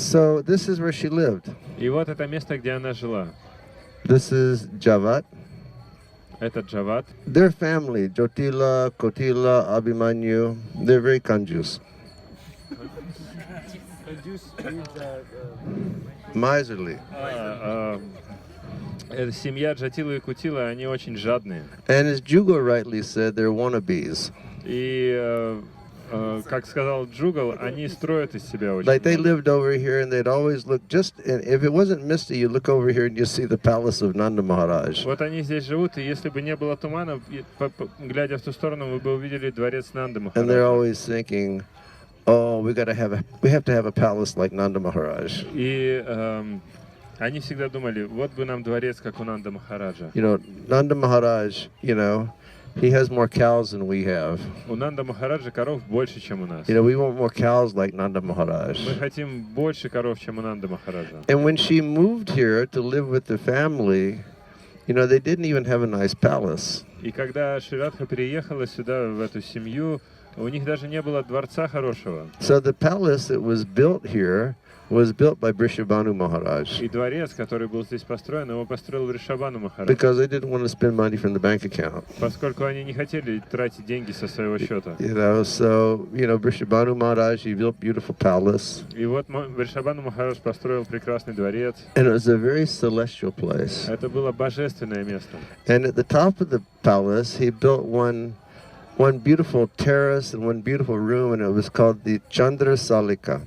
So this is where she lived. И вот это место, где она жила. This is Javat. Это Джават. Their family, Jotila, Kotila, Abhimanyu, they're very kanjus. Miserly. Семья Джатила и Кутила, они очень жадные. And as Jugal rightly said, they're wannabes. И, как сказал Джугал, они строят из себя очень Like they много. lived over here and they'd always look and if it wasn't misty, you look over here and you see the palace of Nanda Maharaj. Вот они здесь живут, и если бы не было тумана, глядя в ту сторону, вы бы увидели дворец Нанды And they're Махараджа. always thinking, oh, we have to have a palace like Nanda Maharaj. И они всегда думали, вот бы нам дворец, как у Нанда Махараджа. You know, Nanda Maharaj, you know, he has more cows than we have. У Нанда Махараджа коров больше, чем у нас. You know, we want more cows like Nanda Maharaj. Мы хотим больше коров, чем у Нанда Махараджа. And when she moved here to live with the family, you know, they didn't even have a nice palace. И когда Шри Радха переехала сюда, в эту семью, у них даже не было дворца хорошего. So the palace that was built here was built by Vrishabhanu Maharaj. И дворец, который был здесь построен, его построил Вришабхану Махарадж. Because they didn't want to spend money from the bank account. Поскольку они не хотели тратить деньги со своего счета. You know, so, you know, Vrishabhanu Maharaj, he built beautiful palace. И вот Вришабхану Махарадж построил прекрасный дворец. And it was a very celestial place. Это было божественное место. And at the top of the palace, he built one beautiful terrace and one beautiful room, and it was called the Chandra Salika.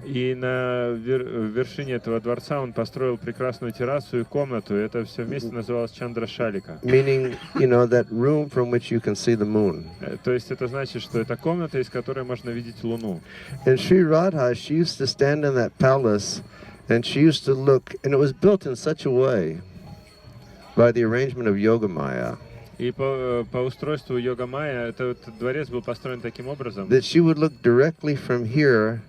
И на вершине этого дворца он построил прекрасную террасу и комнату. Это все вместе называлось Чандрашалика. Meaning, you know, that room from which you can see the moon. То есть это значит, что это комната, из которой можно видеть Луну. And Sri Radha, she used to stand in that palace, and she used to look, and it was built in such a way by the arrangement of Yogamaya. И по устройству Йога-майя этот дворец был построен таким образом, That she would look directly from here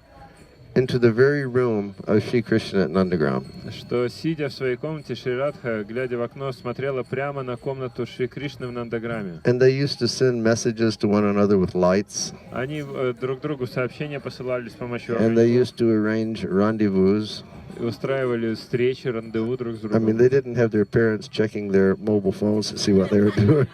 into the very room of Sri Krishna at Nandagram. что, сидя в своей комнате, Шри Радха, глядя в окно, смотрела прямо на комнату Шри Кришны в Нандаграме. And they used to send messages to one another with lights. Они друг другу сообщения посылали с помощью And they огоньков, used to arrange rendezvous. устраивали встречи, рандеву друг с I mean, другом. they didn't have their parents checking their mobile phones to see what they were doing.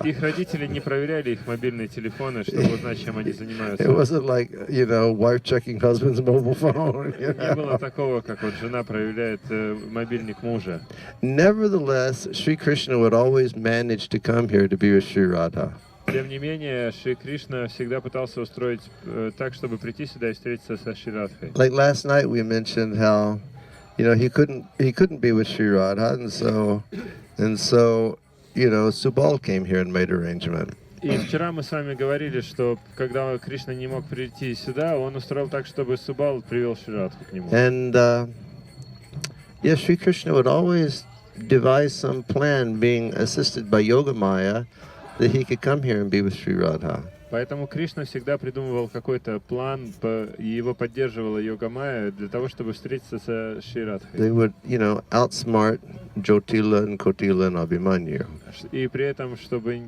Их родители не проверяли их мобильные телефоны, чтобы узнать, чем они It занимаются. wasn't like, you know, wife checking husband's mobile phone. You Не было know? такого, как вот жена проверяет мобильник мужа. Nevertheless, Sri Krishna would always manage to come here to be with Sri Radha. Тем не менее, Шри Кришна всегда пытался устроить так, чтобы прийти сюда и встретиться со Шри Радхой. Like last night, we mentioned how, you know, he couldn't be with Sri Radha, and so, you know, Subal came here and made arrangement. И вчера мы с вами говорили, что когда Кришна не мог прийти сюда, он устроил так, чтобы Субал привел Шри Радху к нему. And yes, Sri Krishna would always devise some plan, being assisted by Yogamaya, that he could come here and be with Sri Radha. Поэтому Кришна всегда придумывал какой-то план, и его поддерживала Йога-майя для того, чтобы встретиться со Шри Радхой. They would, you know, outsmart Jotila and Kotila and Abhimanyu. И при этом, чтобы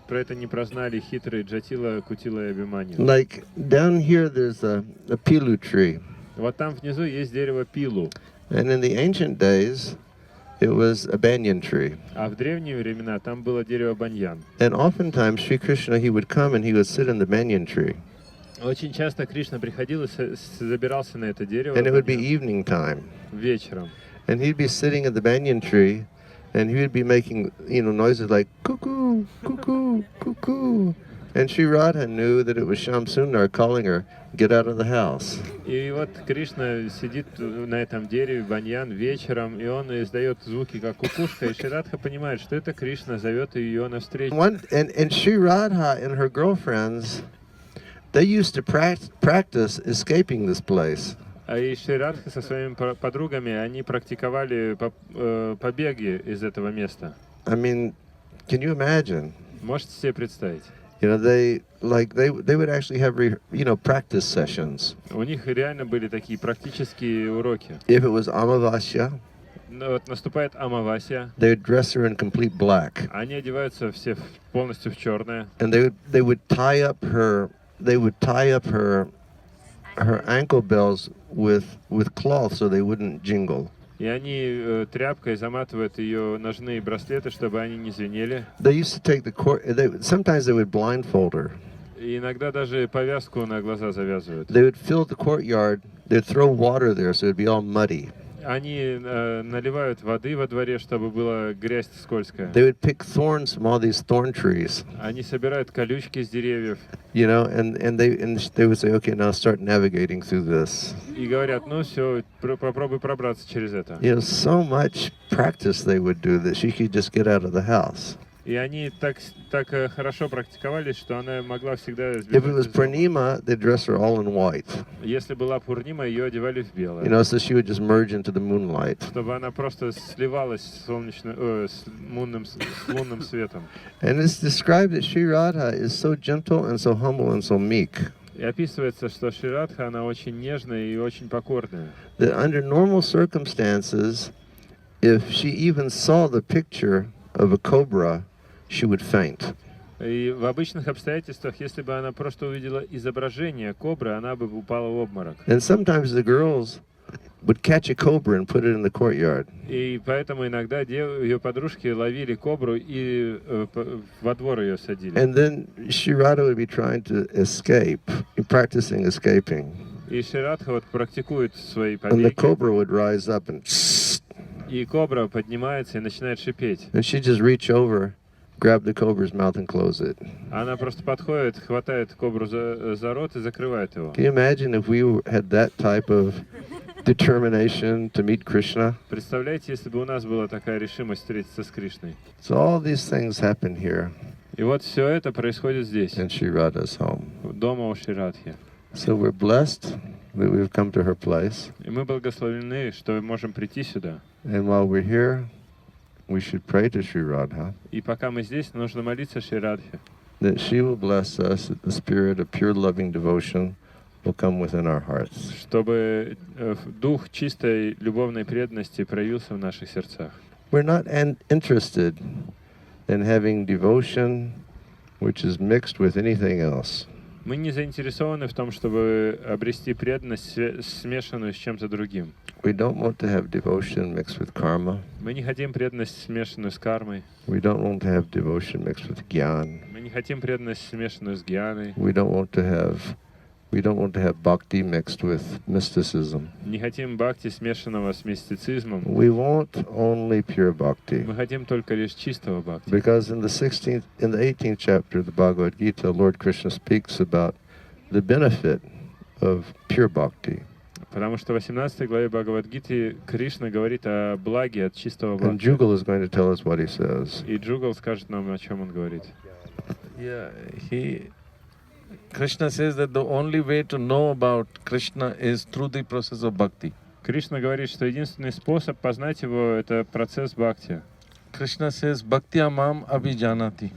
про это не прознали хитрые Джатила, Кутила и Абхиманью. Like down here, there's a pilu tree. Вот там внизу есть дерево пилу. And in the ancient days, it was a banyan tree. А в древние времена там было дерево баньян. And oftentimes, Sri Krishna, he would come and he would sit in the banyan tree. Очень часто Кришна приходил и забирался на это дерево And it would be баньян evening time. вечером. And he'd be sitting in the banyan tree, and he would be making, you know, noises like cuckoo, cuckoo, cuckoo. And Sri Radha knew that it was Sham Sundar calling her, get out of the house. И вот Кришна сидит на этом дереве баньян вечером, и он издает звуки как кукушка, и Шри Радха понимает, что это Кришна зовет ее навстречу. And Sri Radha and her girlfriends, they used to practice escaping this place. И Шри Радха со своими подругами, они практиковали побеги из этого места. I mean, can you imagine? Можете себе представить? You know, they would actually have, you know, practice sessions. У них реально были такие практические уроки. If it was Amavasya, Вот наступает Амавасия, they would dress her in complete black. они одеваются все полностью в черное. And they would tie up her her ankle bells with cloth so they wouldn't jingle. И они тряпкой заматывают ее ножные браслеты, чтобы они не звенели. They used to take sometimes they would blindfold her. И иногда даже повязку на глаза завязывают. They would fill the courtyard. They'd throw water there so it'd be all muddy. Они наливают воды во дворе, чтобы была грязь скользкая. They would pick thorns from all these thorn trees. Они собирают колючки с деревьев. You know, and they would say, okay, now start navigating through this. И говорят, ну все, попробуй пробраться через это. You know, so much practice they would do that she could just get out of the house. И они так хорошо практиковались, что она могла всегда If it was избежать. Purnima, they'd dress her all in white. Если была Пурнима, ее одевали в белое. You know, so she would just merge into the moonlight. Чтобы она просто сливалась с лунным светом. And it's described that Sri Radha is so gentle and so humble and so meek. И описывается, что Шри Радха, она очень нежная и очень покорная. That under normal circumstances, if she even saw the picture of a cobra, she would faint. И в обычных обстоятельствах, если бы она просто увидела изображение кобры, она бы упала в обморок. And sometimes the girls would catch a cobra and put it in the courtyard. И поэтому иногда ее подружки ловили кобру и во двор ее садили. And then Sri Radha would be trying to escape, practicing escaping. И Шри Радха вот практикует свои And the побеги. cobra would rise up and И кобра поднимается и начинает шипеть. and she'd just reach over, grab the cobra's mouth and close it. Она просто подходит, хватает кобру за рот и закрывает его. Can you imagine if we had that type of determination to meet Krishna? Представляете, если бы у нас была такая решимость встретиться с Кришной? So all these things happen here И вот все это происходит здесь, in Sri Radha's home. дома у Шри Радхи. So we're blessed that we've come to her place. И мы благословлены, что мы можем прийти сюда. And while we're here, we should pray to Sri Radha И пока мы здесь, нужно молиться Шри Радхе, that she will bless us, that the spirit of pure loving devotion will come within our hearts. чтобы дух чистой любовной преданности проявился в наших сердцах. We're not interested in having devotion which is mixed with anything else. Мы не заинтересованы в том, чтобы обрести преданность, смешанную с чем-то другим. We don't want to have devotion mixed with karma. Мы не хотим преданность, смешанную с кармой. We don't want to have devotion mixed with gyan. Мы не хотим преданность, смешанную с гьяной. We don't want to have bhakti mixed with mysticism. Не хотим бхакти, смешанного с мистицизмом. We want only pure bhakti. Мы хотим только лишь чистого бхакти. Because in the 18th chapter of the Bhagavad-gita, Lord Krishna speaks about the benefit of pure bhakti. Потому что в 18 главе Бхагавад-гиты Кришна говорит о благе от чистого And бхакти. Jugal is going to tell us what he says. И Джугал скажет нам, о чем он говорит. Yeah, Krishna says that the only way to know about Krishna is through the process of bhakti. Кришна говорит, что единственный способ познать его — это процесс бхакти. Krishna says, Bhaktya mam abhijanati.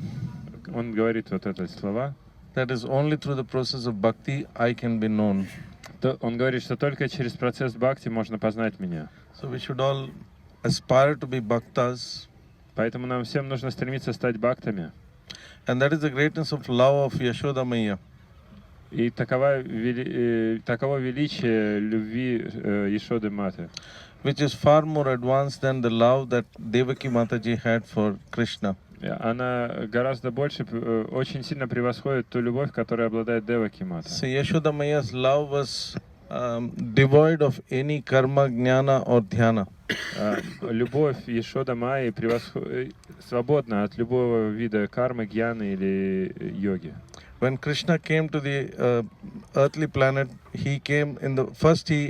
Он говорит вот эти слова. That is only through the process of bhakti I can be known. Он говорит, что только через процесс бхакти можно познать меня. So we should all aspire to be bhaktas. Поэтому нам всем нужно стремиться стать бхактами. And that is the greatness of love of Yashoda Maiya. И таково величие любви Яшоды Маты, Which is far more advanced than the love that Devaki Mataji had for Krishna. она гораздо больше, очень сильно превосходит ту любовь, которой обладает Деваки Мата. So Yashoda Maiya's love was devoid of any karma, jnana or dhyana. Любовь Яшода Майи свободна от любого вида кармы, гьяны или йоги. When Krishna came to the earthly planet, he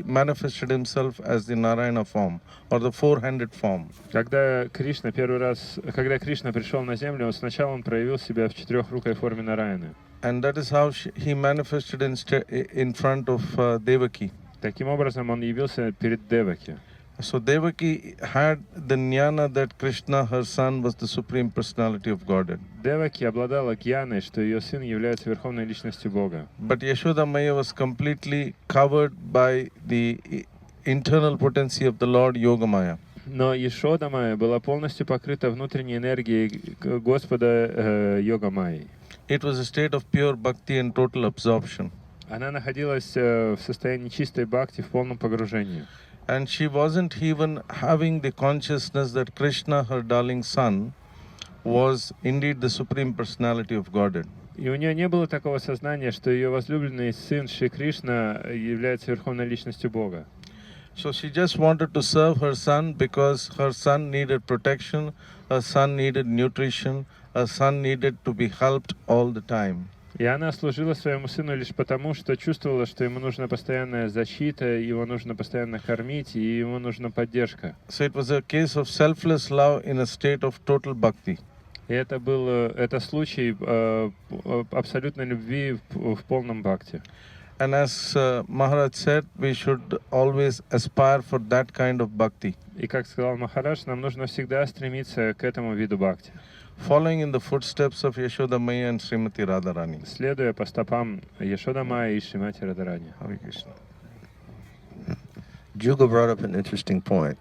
manifested himself as the Narayana form, or the four-handed form. Когда Кришна пришел на землю, сначала он проявил себя в четырехрукой форме Нараяны. And that is how he manifested in front of Devaki. Таким образом, он явился перед Деваки. So Devaki had the jnana that Krishna, her son, was the supreme personality of Godhead. Деваки обладала гьяной, что ее сын является верховной личностью Бога. But Yashoda Maya was completely covered by the internal potency of the Lord Yogamaya. Но Яшода Майя была полностью покрыта внутренней энергией Господа Йога Майи. It was a state of pure bhakti and total absorption. Она находилась в состоянии чистой бхакти, в полном погружении. And she wasn't even having the consciousness that Krishna, her darling son, was indeed the Supreme Personality of Godhead. И у нее не было такого сознания, что ее возлюбленный сын Шри Кришна является верховной личностью Бога. So she just wanted to serve her son because her son needed protection, her son needed nutrition, her son needed to be helped all the time. И она служила своему сыну лишь потому, что чувствовала, что ему нужна постоянная защита, его нужно постоянно кормить, и ему нужна поддержка. So it was a case of selfless love in a state of total bhakti. И это случай абсолютной любви в полном бхакти. And as Maharaj said, we should always aspire for that kind of bhakti. И как сказал Махарадж, нам нужно всегда стремиться к этому виду бхакти. Following in the footsteps of Yashoda Maya and Srimati Radharani. Следуя по стопам Яшода Майи и Шримати Радharani. Hare Krishna. Jugal brought up an interesting point.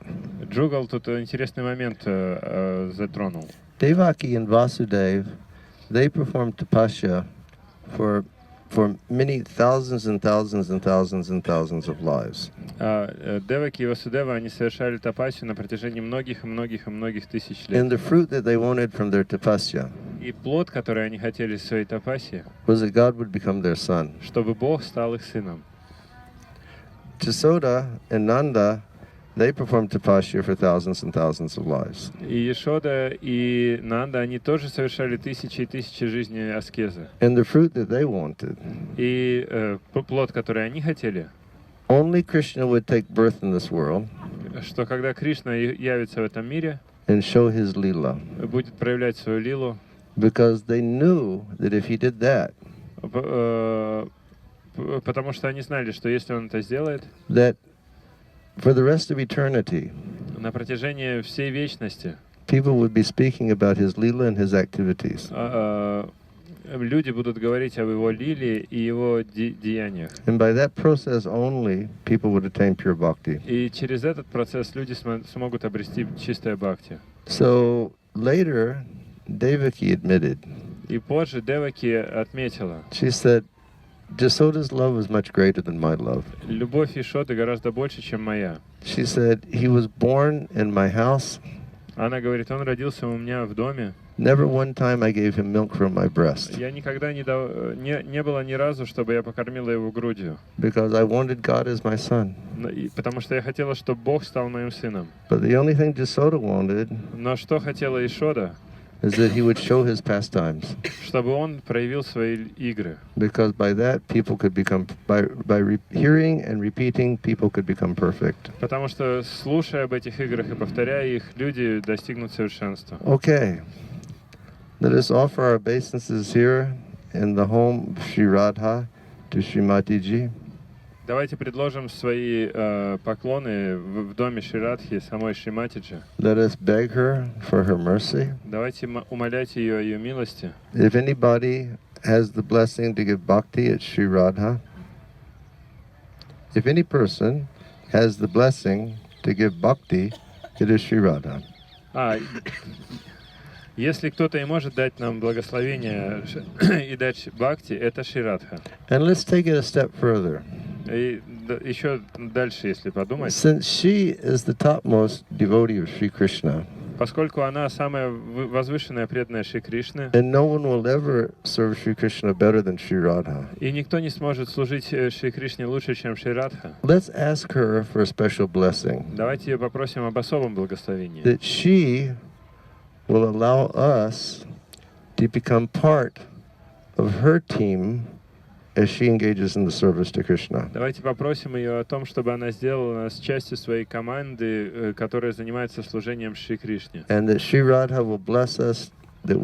Джугал тут интересный момент затронул. Devaki and Vasudev, they performed tapasya for many thousands and thousands and thousands and thousands of lives. Деваки и Васудева, они совершали тапасию на протяжении многих и многих и многих тысяч лет. And the fruit that they wanted from their tapasya И плод, который они хотели в своей тапасии, was that God would become their son. чтобы Бог стал их сыном. Jasoda and Nanda, they performed tapasya for thousands and thousands of lives. И Ешода и Нанда, они тоже совершали тысячи и тысячи жизней аскезы. And the fruit that they wanted, И плод, который они хотели, only Krishna would take birth in this world что когда Кришна явится в этом мире, and show his lila, будет проявлять свою лилу, because they knew that if he did that, потому что они знали, что если он это сделает, that for the rest of eternity, на протяжении всей вечности people would be speaking about his lila and his activities. люди будут говорить об его лиле и его деяниях. And by that process only, people would attain pure bhakti. И через этот процесс люди смогут обрести чистое бхакти. So later, Devaki admitted, И позже Деваки отметила, she said, Jasoda's love was much greater than my love. любовь Ишоды гораздо больше, чем моя. She said, he was born in my house. Она говорит, он родился у меня в доме. Never one time I gave him milk from my breast. Я никогда не было ни разу, чтобы я покормила его грудью. Because I wanted God as my son. Потому что я хотела, чтобы Бог стал моим сыном. But the only thing Jasoda wanted Но что хотела Ишода? is that he would show his pastimes. Чтобы он проявил свои игры. Because by that, people could become, by hearing and repeating, people could become perfect. Потому что, слушая об этих играх и повторяя их, люди достигнут совершенства. Okay. Let us offer our obeisances here in the home of Sri Radha to Srimati Ji. Давайте предложим свои поклоны в доме Шри Радхи, самой Шриматиджи. Let us beg her for her mercy. Давайте умолять ее о ее милости. If anybody has the blessing to give bhakti at Sri Radha, if any person has the blessing to give bhakti, it is Sri Radha. Если кто-то и может дать нам благословение и дать бхакти, это Шри Радха. And let's take it a step further. И еще дальше, если подумать, Since she is the topmost devotee of Sri Krishna, поскольку она самая возвышенная преданная Шри Кришны, and no one will ever serve Sri Krishna better than Sri Radha, и никто не сможет служить Шри Кришне лучше, чем Шри Радха, let's ask her for a special blessing, давайте ее попросим об особом благословении, that she will allow us to become part of her team as she engages in the service to Krishna. Давайте попросим ее о том, чтобы она сделала нас частью своей команды, которая занимается служением Шри Кришне. And that Sri Radha will bless us, that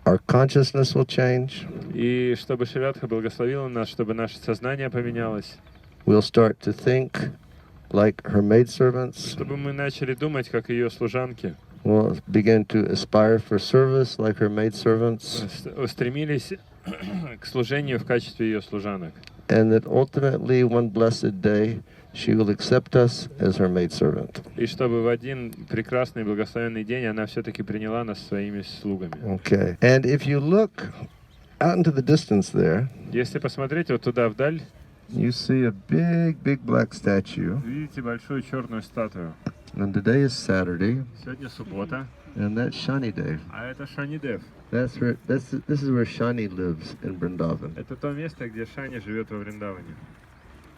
our consciousness will change. И чтобы Шри Радха благословила нас, чтобы наше сознание поменялось. We'll start to think like her maidservants. Чтобы мы начали думать, как ее служанки. We'll begin to aspire for service like her maidservants. Стремились к служению в качестве ее служанок. And that ultimately one blessed day she will accept us as her maidservant. И чтобы в один прекрасный благословенный день она все-таки приняла нас своими слугами. Okay. And if you look out into the distance there, Если посмотреть вот туда вдаль, you see a big black statue. видите большую черную статую. And today is Saturday, Сегодня суббота, and that's Shani Day. а это Шанидев. This is where Shani lives in Vrindavan. Это то место, где Шани живет во Вриндаване.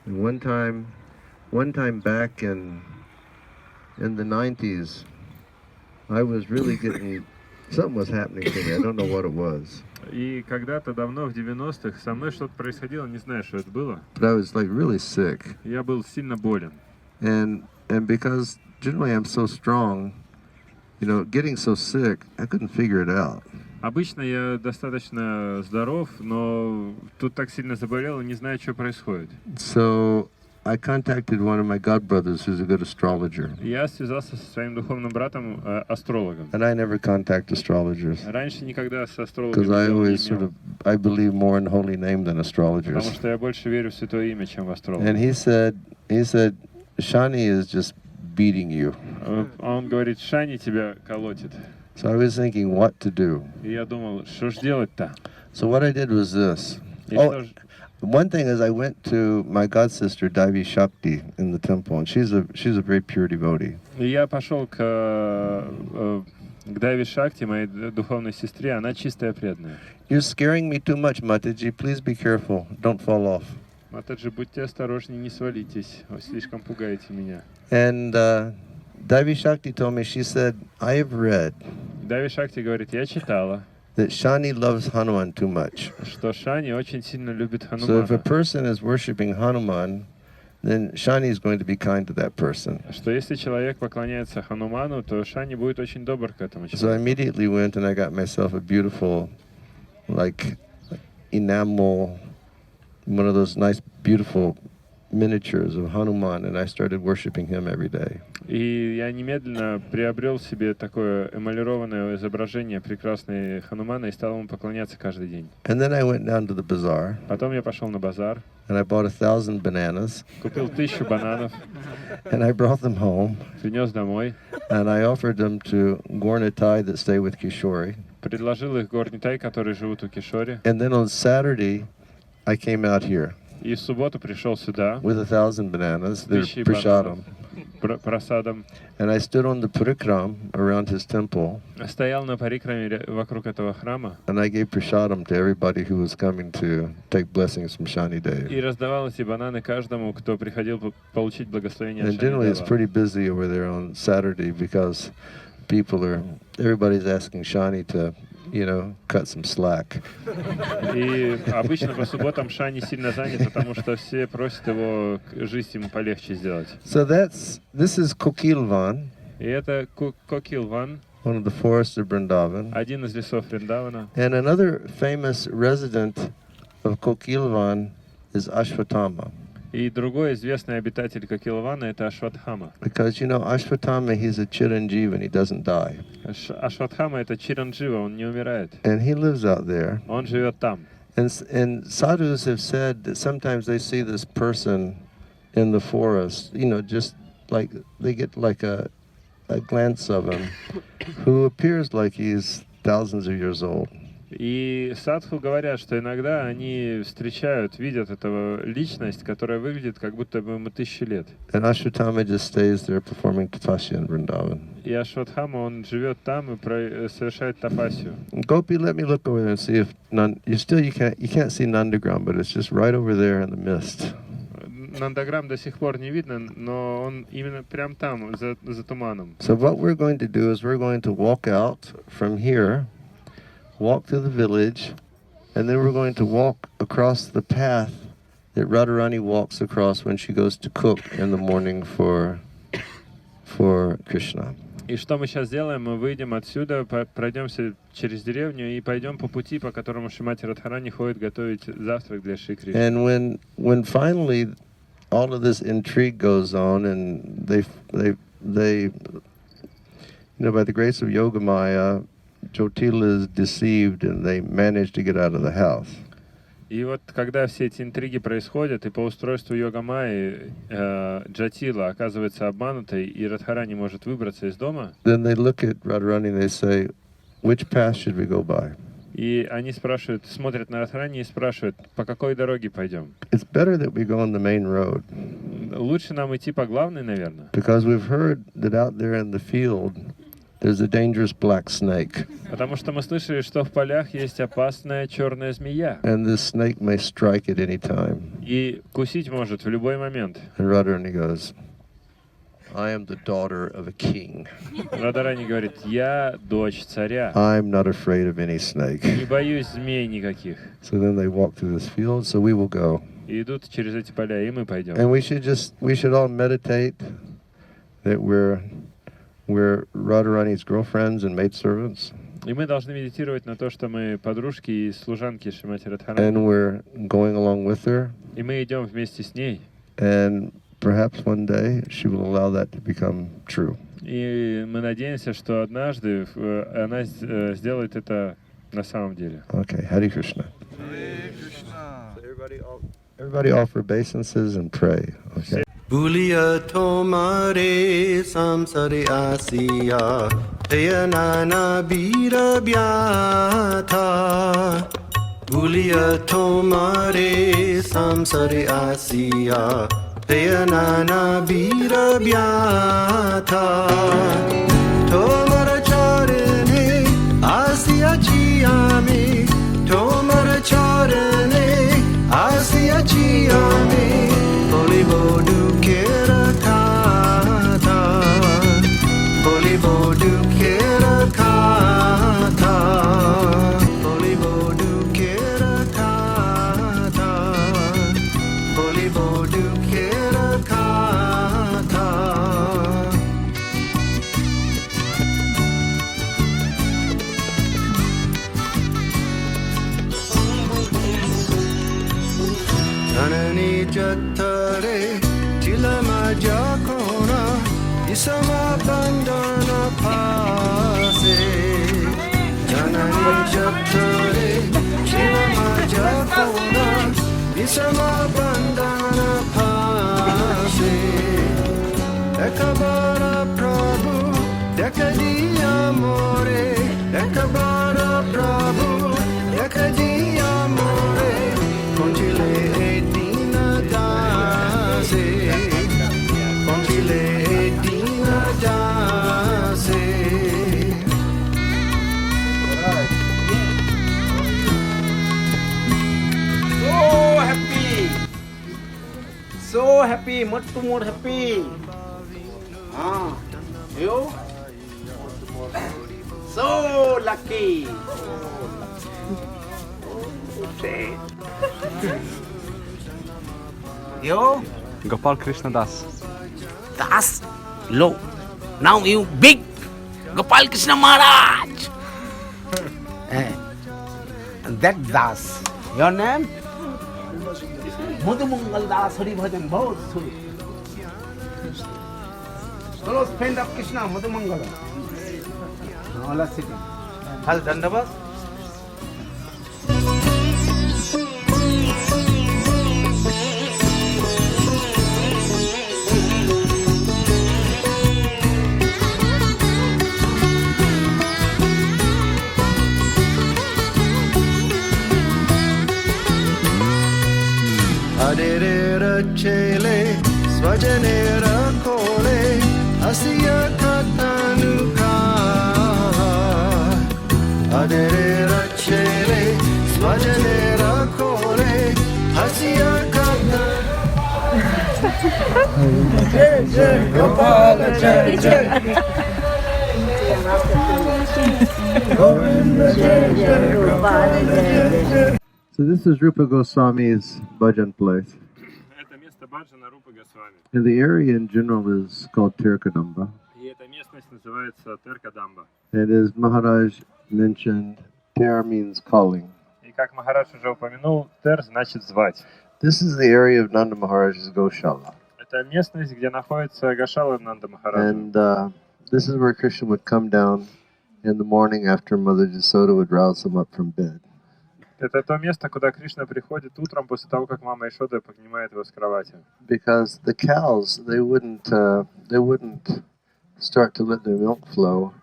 And one time back in the 90s, I was really getting something was happening to me. I don't know what it was, И когда-то давно, в 90-х, со мной что-то происходило, не знаю, что это было. but I was like really sick. Я был сильно болен. And because generally I'm so strong, getting so sick, I couldn't figure it out. Обычно я достаточно здоров, но тут так сильно заболел и не знаю, что происходит. So I contacted one of my god brothers who's a good astrologer. Я связался со своим духовным братом, астрологом. And I never contact astrologers Раньше никогда с астрологом because I дела не always имел, I believe more in holy name than потому astrologers. что я больше верю в святое имя, чем в астролога. And he said, Shani is just beating you. Он говорит, Шани тебя колотит. So I was thinking what to do. И я думал, что ж делать-то? So what I did was this. И Oh, что ж- one thing is I went to my god sister Devi Shakti in the temple, and she's a very pure devotee. И я пошел к Дави Шакти, моей духовной сестре, она чистая преданная. You're scaring me too much, Mataji. Please be careful. Don't fall off. Матаджи, будьте осторожнее, не свалитесь, вы слишком пугаете меня. And Devi Shakti told me, she said, I have read Дави Шакти говорит, я читала, that Shani loves Hanuman too much. что Шани очень сильно любит So if a Ханумана. person is worshiping Hanuman, then Shani is going to be kind to that person. Что если человек поклоняется Хануману, то Шани будет очень добр к этому So I человеку. immediately went and I got myself a beautiful, like, enamel, one of those nice, beautiful miniatures of Hanuman, and I started worshiping him every day. И я немедленно приобрел себе такое эмалированное изображение прекрасной Ханумана и стал ему поклоняться каждый день. And then I went down to the bazaar, Потом я пошел на базар, and I bought 1,000 bananas, купил 1000 бананов, and I brought them home, принес домой, and I offered them to Gornitai that stay with Kishori. предложил их горнитай, которые живут у Кишори. And then on Saturday, I came out here И в субботу пришел сюда, with 1,000 bananas, they're 1000 prasadam. бананов, просадом, And I stood on the Parikrama around his temple, стоял на Парикраме вокруг этого храма and I gave prasadam to everybody who was coming to take blessings from Shani и Dev. раздавал эти бананы каждому, кто приходил получить благословение от And generally it's Шани-дева. pretty busy over there on Saturday because everybody's asking Shani to, cut some slack. И обычно по субботам Шани сильно занят, потому что все просят его жизнь ему полегче сделать. So this is Kokilvan, И это Кокилван, one of the forests of Vrindavan. один из лесов Вриндавана. And another famous resident of Kokilvan is Ashvatthama. И другой известный обитатель Кокилвана это Ашватхама. Because, Ashvatthama, he's a chiranjeev and he doesn't die. Ашватхама это Чиранджива, он не умирает. And he lives out there. Он живет там. And sadhus have said that sometimes they see this person in the forest, just like they get like a glance of him who appears like he's thousands of years old. И садху говорят, что иногда они встречают, видят этого личность, которая выглядит как будто бы ему 1000 лет. And Ashvatthama just stays there performing tapasya in Vrindavan. И Ашватхама, он живет там и совершает тапасию. Gopi, let me look over there and see if you can't see Nandagram, but it's just right over there in the mist. Нандаграм до сих пор не видно, но он именно прям там, за туманом. So what we're going to do is we're going to walk out from here, walk through the village, and then we're going to walk across the path that Radharani walks across when she goes to cook in the morning for Krishna. И что мы сейчас сделаем? Мы выйдем отсюда, пройдемся через деревню и пойдем по пути, по которому Шримати Радхарани ходит готовить завтрак для Шри Кришны. And when finally all of this intrigue goes on, and they by the grace of Yogamaya, Jyotila is deceived and they manage to get out of the house. И вот когда все эти интриги происходят, и по устройству Йога-майи Джатила оказывается обманутой, и Радхарани может выбраться из дома, Then they look at Radharani and they say, which path should we go by? И они спрашивают, смотрят на Радхарани и спрашивают, по какой дороге пойдем? It's better that we go on the main road. Лучше нам идти по главной, наверное. Because we've heard that out there in the field, there's a dangerous black snake. Потому что мы слышали, что в полях есть опасная черная змея. And this snake may strike at any time. И кусить может в любой момент. And Radharani goes, I am the daughter of a king. Радхарани говорит, я дочь царя. I'm not afraid of any snake. Не боюсь змей никаких. So then they walk through this field, so we will go. И идут через эти поля, и мы пойдем. And we should all meditate that we're Radharani's girlfriends and maidservants. И мы должны медитировать на то, что мы подружки и служанки Шримати Радхарани. And we're going along with her. И мы идем вместе с ней. And perhaps one day she will allow that to become true. И мы надеемся, что однажды она сделает это на самом деле. Okay, Hare Krishna. Hare Krishna. So everybody offer obeisances and pray. Okay. Buliya tomare samsare asiya Tayanana bira byatha Buliya tomare samsare asiya Tayanana bira byatha Tomara charane asiya chiyame Tomara charane asiya chiyame Holy Bodu Kera Kata Holy Bodu Kera Kata Holy Bodu Kera Kata Holy Bodu Kera Kata Janani Jattare Chilama Jakona Isama Bandana Pase Janani Jattare Chilama Jakona Isama Bandana Pase Ekabara Prabhu Dekadi Amore Ekabara Prabhu Dekadi Amore Conchile Dina Dase Conchile Dina Dase So happy, much more happy. You? So lucky. You? Gopal Krishna Das. Das? Low. Now you big Gopal Krishna Maharaj. That Das. Your name? Madhumangal Das Hari Bhajan Bhaut Suri. Close friend of Krishna, Madhumangal. All are sitting. Hal Dandavat. Adere rachele swajane rakhole asiya katanuka Adere rachele swajane rakhole asiya katanuka Jai Jai Gopal Jai Jai Govinda Jai Jai Gopal Jai Jai. So this is Rupa Goswami's bhajan place. Это место баджана Рупы Госвами. And the area in general is called Ter Kadamba. И эта местность называется Тер Кадамба. And as Maharaj mentioned, Ter means calling. И как Махарадж уже упомянул, Тер значит звать. This is the area of Nanda Maharaj's Goshala. Это местность, где находится Гошала Нанда Махараджа. And this is where Krishna would come down in the morning after Mother Jasoda would rouse him up from bed. Это то место, куда Кришна приходит утром после того, как мама Ишода поднимает его с кровати. Because the cows, they wouldn't start to let their milk flow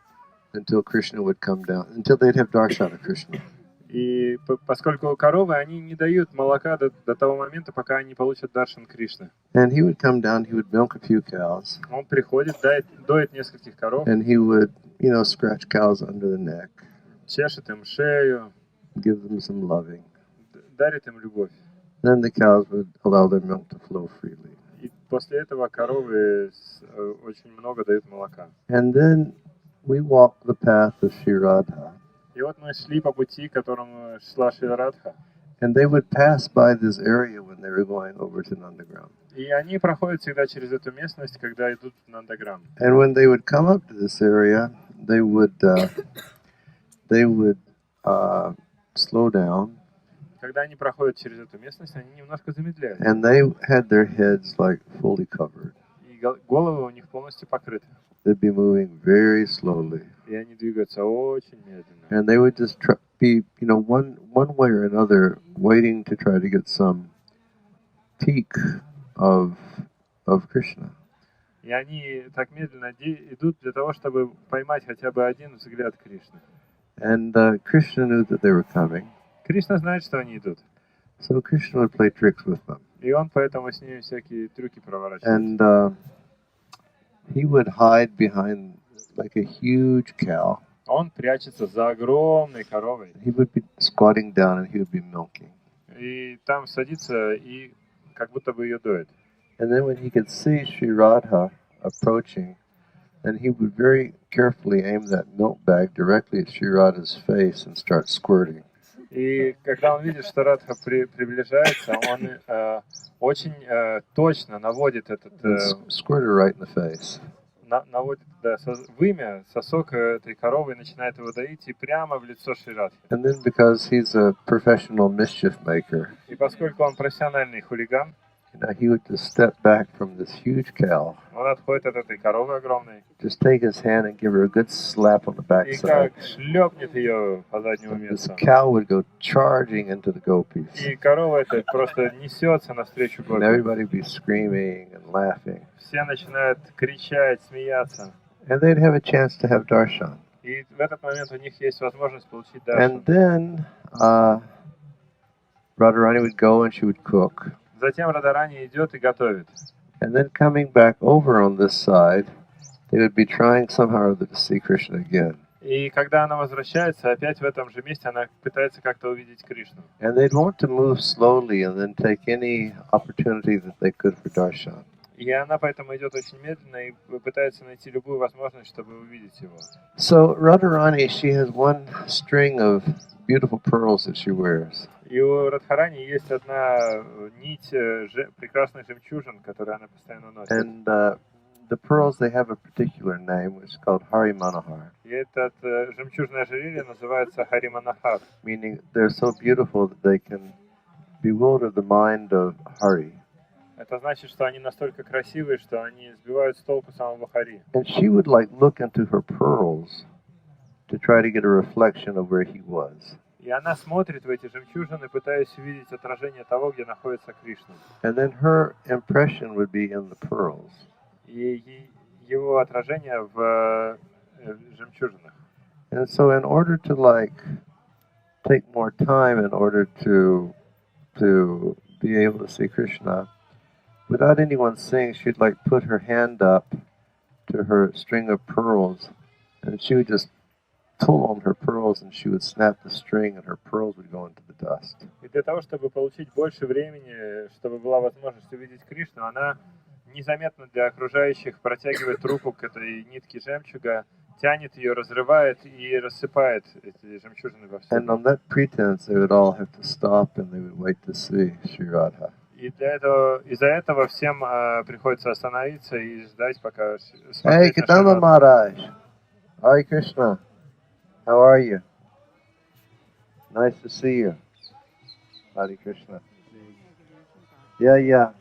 until Krishna would come down, until they'd have darshan of Krishna. И поскольку коровы, они не дают молока до того момента, пока они получат даршан Кришны. And he would come down, he would milk a few cows, Он приходит, доит нескольких коров, and he would, scratch cows under the neck, чешет им шею, give them some loving. дарит им любовь. Then the cows would allow their milk to flow freely. И после этого коровы очень много дают молока. And then we walked the path of Sri Radha. И вот мы шли по пути, которым шла Шри Радха. And they would pass by this area when they were going over to Nandagram. И они проходят всегда через эту местность, когда идут в Нандаграм. And when they would come up to this area, they would slow down, Когда они проходят через эту местность, они немножко замедляют. and they had their heads like fully covered. И головы у них полностью покрыты. They'd be moving very slowly, И они двигаются очень медленно. and they would just be, one way or another, waiting to try to get some peek of Krishna. И они так медленно идут для того, чтобы поймать хотя бы один взгляд Кришны. And Krishna knew that they were coming, Кришна знает, что они идут. so Krishna would play tricks with them. И он поэтому с ними всякие трюки проворачивает. And he would hide behind like a huge cow. Он прячется за огромной коровой. He would be squatting down and he would be milking. И там садится и как будто бы ее доит. And then when he could see Sri Radha approaching, then he would very carefully aim that milk bag directly at Sri Radha's face and start squirting. И когда он видит, что Радха приближается, он очень точно наводит этот Squirt her right in the face. наводит вымя, сосок этой коровы и начинает его доить и прямо в лицо Шри Радхи. And then because he's a professional mischief maker, И поскольку он профессиональный хулиган, he would just step back from this huge cow, он отходит от этой коровы огромной just take his hand and give her a good slap on the и backside. как шлепнет ее по заднему This месту. cow would go charging into the gopis. И корова эта просто несется навстречу And Гопи. everybody would be screaming and laughing. Все начинают кричать, смеяться. And they'd have a chance to have darshan. И в этот момент у них есть возможность получить даршан. And then Radharani would go and she would cook. Затем Радарани идет и готовит. And then coming back over on this side, they would be trying somehow or other to see Krishna again. И когда она возвращается, опять в этом же месте она пытается как-то увидеть Кришну. And they'd want to move slowly and then take any opportunity that they could for darshan. И она поэтому идет очень медленно и пытается найти любую возможность, чтобы увидеть его. So Radharani, she has one string of beautiful pearls that she wears. И у Радхарани есть одна нить прекрасных жемчужин, которую она постоянно носит. And the pearls, they have a particular name, which is called Hari Manohar, И это жемчужное ожерелье называется Хариманахар. meaning they're so beautiful that they can bewilder the mind of Hari. Это значит, что они настолько красивые, что они сбивают с толку самого Хари. And she would like look into her pearls to try to get a reflection of where he was. И она смотрит в эти жемчужины, пытаясь увидеть отражение того, где находится Кришна. And then her impression would be in the pearls. И его отражение в жемчужинах. And so in order to like take more time in order to be able to see Krishna, without anyone seeing, she'd like put her hand up to her string of pearls, and she would just pull on her pearls, and she would snap the string, and her pearls would go into the dust. И для того, чтобы получить больше времени, чтобы была возможность увидеть Кришну, она незаметно для окружающих протягивает руку к этой нитке жемчуга, тянет ее, разрывает и рассыпает эти жемчужины во все. And on that pretense, they would all have to stop, and they would wait to see Sri Radha. И из-за этого всем приходится остановиться и ждать, пока... Hey, Kadamba Maharaj! Hare Krishna! How are you? Nice to see you. Hare Krishna. Yeah.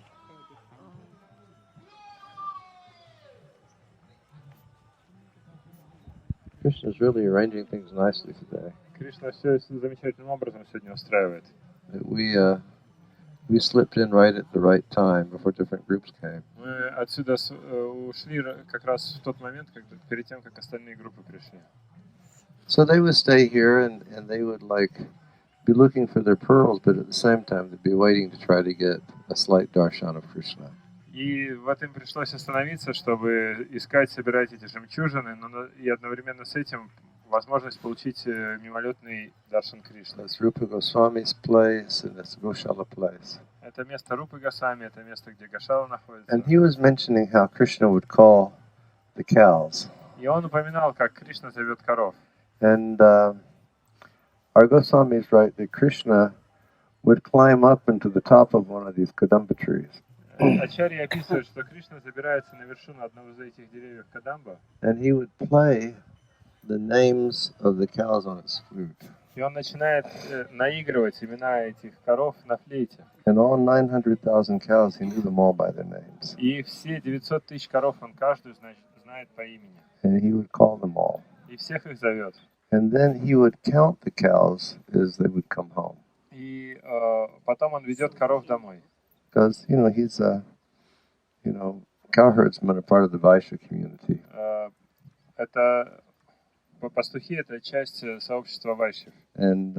Krishna's really arranging things nicely today. Кришна все замечательным образом сегодня устраивает. We slipped in right at the right time before different groups came. Мы отсюда ушли как раз в тот момент, перед тем, как остальные группы пришли. So they would stay here and they would like be looking for their pearls, but at the same time they'd be waiting to try to get a slight darshan of Krishna. И вот им пришлось остановиться, чтобы искать, собирать эти жемчужины, но и одновременно с этим возможность получить мимолетный даршан Кришны. That's Rupa Goswami's place and it's Goshala place. Это место Рупы Госвами, это место, где Гошала находится. And he was mentioning how Krishna would call the cows. И он упоминал, как Кришна зовет коров. And our Goswami is right that Krishna would climb up into the top of one of these Kadamba trees. Ачарья описывает, что Кришна забирается на вершину одного из этих деревьев Кадамба. And he would play the names of the cows on his flute. И он начинает наигрывать имена этих коров на флейте. And all 900,000 cows, he knew them all by their names. И все 900 тысяч коров он каждую знает по имени. And he would call them all. И всех их зовет. And then he would count the cows as they would come home. И потом он ведет коров домой. Because, he's a, cow herdsmen are part of the Vaishya community. Это пастухи, это часть сообщества вайшев. And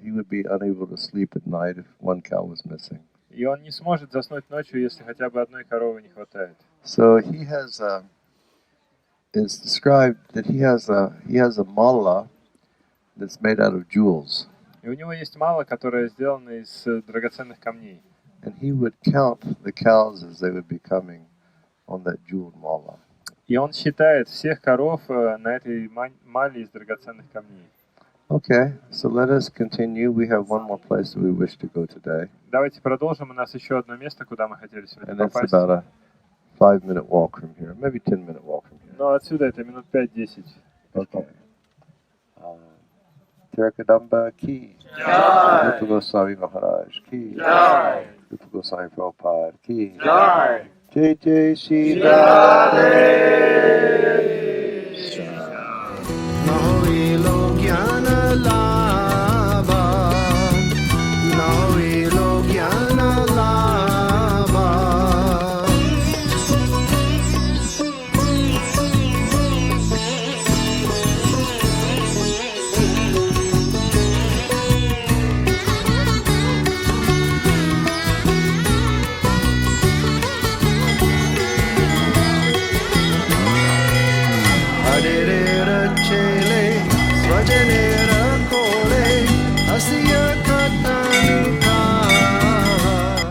he would be unable to sleep at night if one cow was missing. И он не сможет заснуть ночью, если хотя бы одной коровы не хватает. So he has it's described that he has a mala that's made out of jewels. И у него есть мало, которое сделано из драгоценных камней. And he would count the cows as they would be coming on that jeweled mala. И он считает всех коров на этой мале из драгоценных камней. Okay, so let us continue. We have one more place that we wish to go today. Давайте продолжим. У нас еще одно место, куда мы хотели сегодня And it's попасть. about a 5-minute walk from here, maybe 10-minute walk from here. Но отсюда это минут 5-10. Okay. Ter Kadamba ki. Jai. Rupa Goswami Maharaj ki. Jai. Rupa Goswami Prabhupada ki. Jai. Jai Jai Shri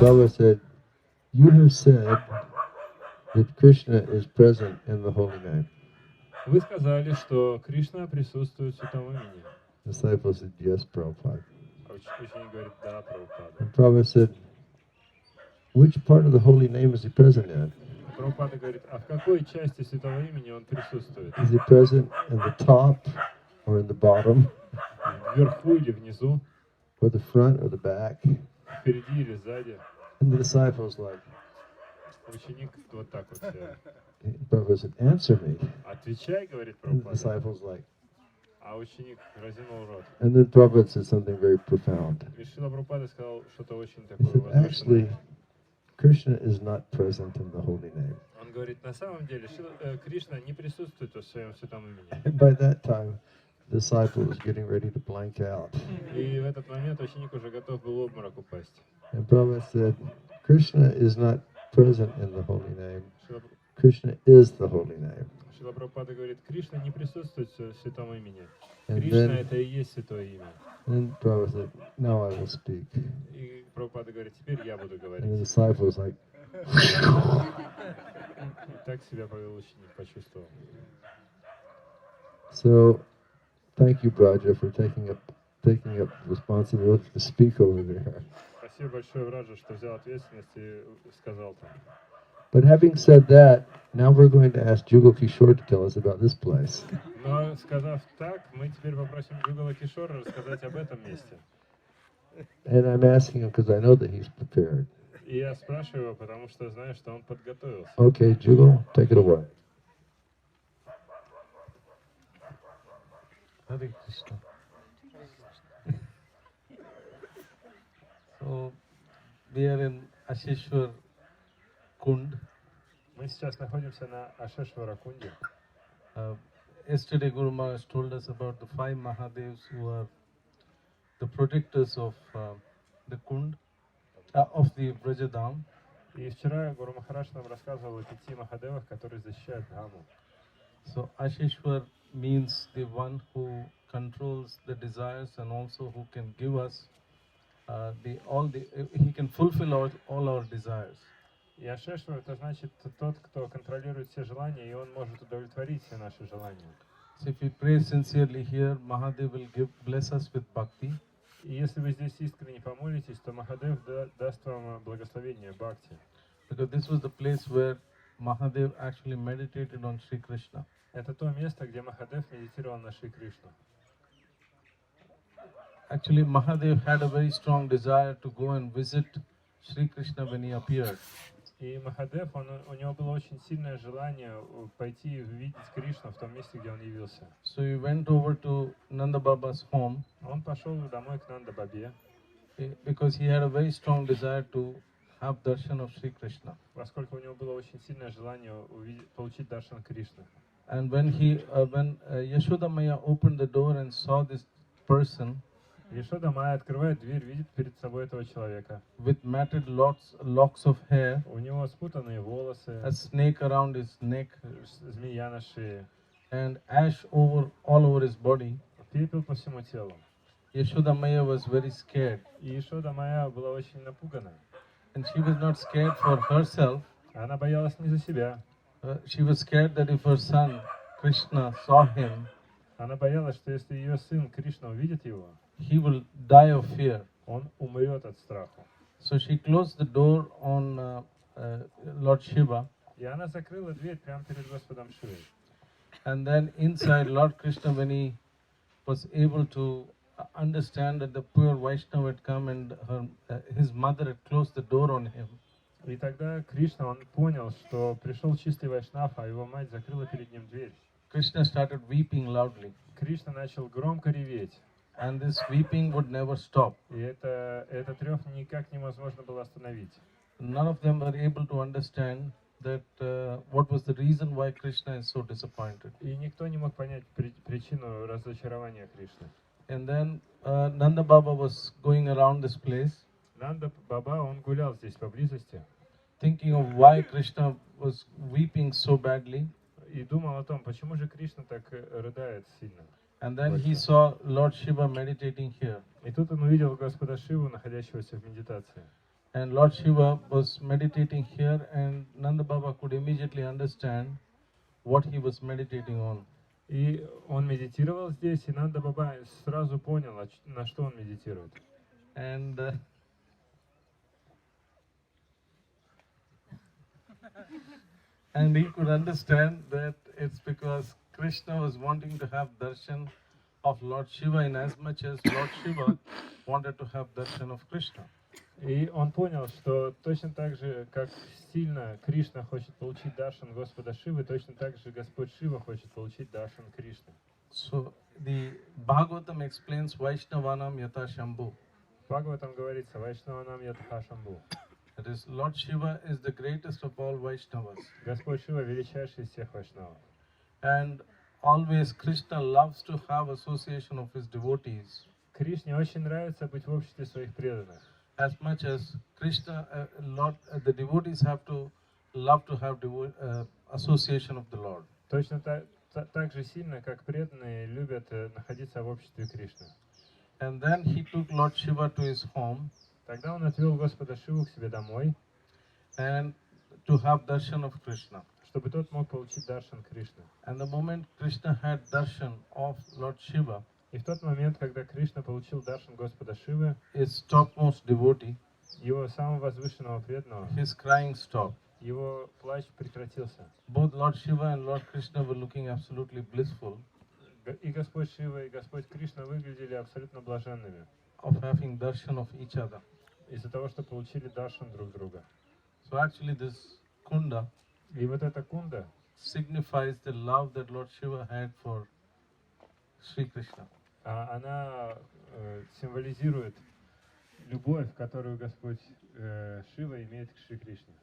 Baba said, you have said that Krishna is present in the holy name. Вы сказали, что Кришна присутствует в святом имени. The disciple said, yes, Prabhupada. Ученик говорит, да, Прабхупада. And Prabhupada said, which part of the holy name is he present in? Прабхупада говорит, а в какой части святого имени он присутствует? Is he present in the top or in the bottom? Вверху или внизу? Or the front or the back? Впереди или сзади? And the disciples like, Ученик вот так вот сел. Prabhupada said, answer me. Отвечай, говорит And the Прабхупада. disciples like, А ученик разинул рот. and then Prabhupada said something very profound. И Шрила Прабхупада сказал что-то очень He такое said, возвышенное. actually, Krishna is not present in the holy name. Он говорит, на самом деле Кришна не присутствует в своем святом имени. And by that time, the disciple was getting ready to blank out. И в этот момент ученик уже готов был в обморок упасть. And Prabhupada said, Krishna is not present in the holy name. Шрила Krishna is the holy name. Шрила Прабхупада говорит, Кришна не присутствует в святом имени. And Кришна then, это и есть святое имя. then Prabhupada said, now I will speak. И Прабхупада говорит, теперь я буду And the говорить. disciple was like, И так себя повел ученик, почувствовал. so thank you, Vraja, for taking up responsibility to speak over there. Спасибо большое, Враджа, что взял ответственность и сказал там. But having said that, now we're going to ask Jugal Kishore to tell us about this place. Но сказав так, мы теперь попросим Джугала Кишора рассказать об этом месте. And I'm asking him because I know that he's prepared. И я спрашиваю его, потому что знаю, что он подготовился. Okay, Jugal, take it away. Hare Krishna. So, we are in Asheshvara Kund. Мы сейчас находимся на Ашешвара Кунде. Yesterday Guru Maharaj told us about the 5 Mahadevs who are the protectors of the Kund, of the Vraja Dham. И вчера Гуру Махарадж нам рассказывал о 5 Махадевах, которые защищают Дхаму. So Asheshvara means the one who controls the desires and also who can give us he can fulfill all our desires. И Ашешвар — это значит тот, кто контролирует все желания, и он может удовлетворить все наши желания. So if we pray sincerely here, Mahadev will bless us with bhakti. И если вы здесь искренне помолитесь, то Махадев даст вам благословение бхакти. Because this was the place where Mahadev actually meditated on Sri Krishna. Это то место, где Махадев медитировал на Шри Кришну. Actually, Mahadev had a very strong desire to go and visit Sri Krishna when he appeared. И Махадев, у него было очень сильное желание пойти и увидеть Кришну в том месте, где он явился. So he went over to Nanda Baba's home. Он пошел домой к Нанда Бабе, because he had a very strong desire to have darshan of Sri Krishna. поскольку у него было очень сильное желание получить даршан Кришны. And when Yashoda Maya opened the door and saw this person, Yashoda Maya открывает дверь, видит перед собой этого человека. With matted locks of hair, У него спутанные волосы, a snake around his neck, змея на шее, and ash all over his body. пепел по всему телу. Yashoda Maya was very scared. И Yashoda Maya была очень напугана. And she was not scared for herself. Она боялась не за себя. She was scared that if her son Krishna saw him, Она боялась, что если ее сын Кришна увидит его, he will die of fear. он умрет от страха. So she closed the door on Lord Shiva. И она закрыла дверь прямо перед Господом Шивой. And then inside, Lord Krishna, when he was able to understand that the pure Vaishnava had come and his mother had closed the door on him, И тогда Кришна, он понял, что пришел чистый Вайшнав, а его мать закрыла перед ним дверь. Krishna started weeping loudly. Кришна начал громко реветь. And this weeping would never stop. И этот рев никак невозможно было остановить. None of them were able to understand that what was the reason why Krishna is so disappointed. И никто не мог понять причину разочарования Кришны. And then Nanda Baba was going around this place, Нанда Баба, он гулял здесь поблизости thinking of why Krishna was weeping so badly. и думал о том, почему же Кришна так рыдает сильно. And then he saw Lord Shiva meditating here. И тут он увидел Господа Шиву, находящегося в медитации. And Lord Shiva was meditating here, and Nanda Baba could immediately understand what he was meditating on. И он медитировал здесь, и Нанда Баба сразу понял, на что он медитирует. And he could understand that it's because Krishna was wanting to have darshan of Lord Shiva in as much as Lord Shiva wanted to have darshan of Krishna. И он понял, что точно так же, как сильно Кришна хочет получить даршан Господа Шивы, точно так же Господь Шива хочет получить даршан Кришны. So the Bhagavatam explains Vaishnavanam Yata Shambhu. Бхагаватам говорится, Вайшнаванам Ятха Шамбху. That is, Lord Shiva is the greatest of all Vaishnavas. Господь Шива величайший из всех Вайшнавов. And always Krishna loves to have association of his devotees. Кришне очень нравится быть в обществе своих преданных. As much as Krishna, the devotees have to love to have association of the Lord. Точно так же сильно, как преданные любят находиться в обществе Кришны. And then he took Lord Shiva to his home. Тогда он отвел Господа Шиву к себе домой, and to have darshan of Krishna. чтобы тот мог получить даршан Кришны. And the moment Krishna had darshan of Lord Shiva, И в тот момент, когда Кришна получил даршан Господа Шивы, his topmost devotee, его самого возвышенного преданного, his crying stopped. его плач прекратился. Both Lord Shiva and Lord Krishna were looking absolutely blissful И Господь Шива, и Господь Кришна выглядели абсолютно блаженными of having darshan of each other. из-за того, что получили даршан друг друга. So actually this Kunda И вот эта кунда signifies the love that Lord Shiva had for Sri Krishna. она символизирует любовь, которую Господь Шива имеет к Шри Кришне.